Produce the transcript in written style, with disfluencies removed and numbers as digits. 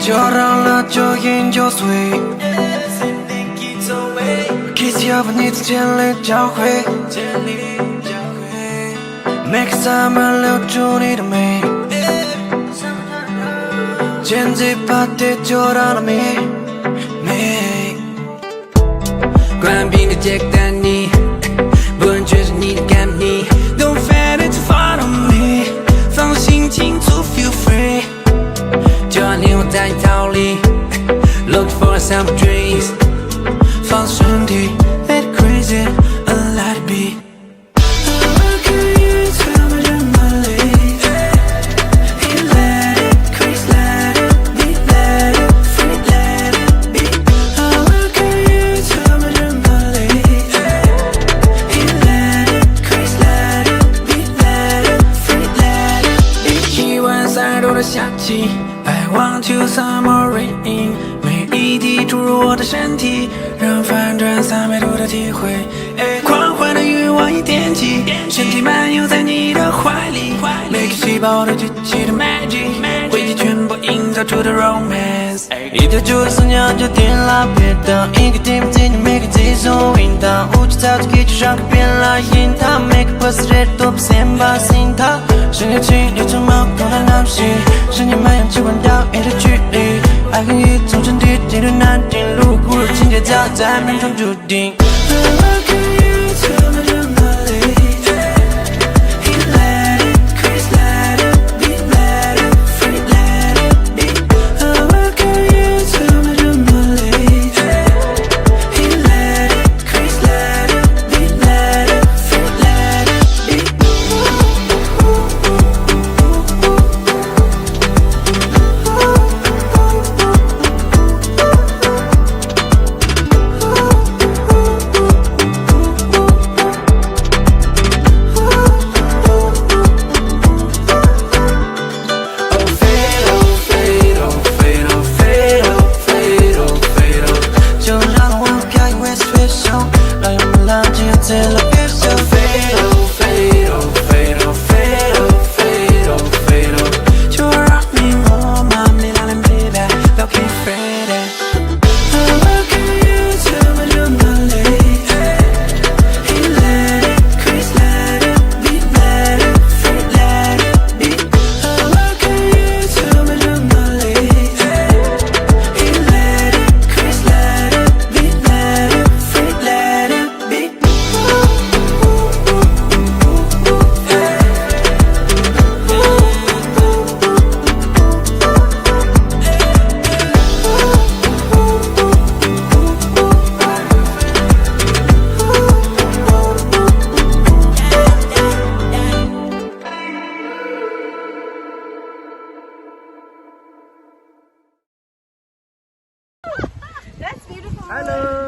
就让了就饮就醉，kiss 要把你从千里教会，每个 summer 留住你的美，尖嘴巴对就让了美。关闭的这个丹尼，不能缺少你的感你 Don't fight it to follow me， 放心倾诉 feel free， 就让灵魂带你逃离 Look for some dreams， 放松身体 Let it crazy and let it be。夏季 I want you summer rain， 每一滴注入我的身体，让反转300度的体会，狂欢的欲望已惦记，身体漫游在你的怀里，每个细胞都聚集的 magic， 轨迹全部营造出的 romance， 一条主的思念就点了别当一个地方自己每个自己送引导，无趣操作可以就让改变了引导，每个 positive 都不先把心套，深夜情流成毛孔的脑心，深夜漫游切换到夜的距离，爱恨一从身体进入难定路，不如情节早在命中注定。Hello.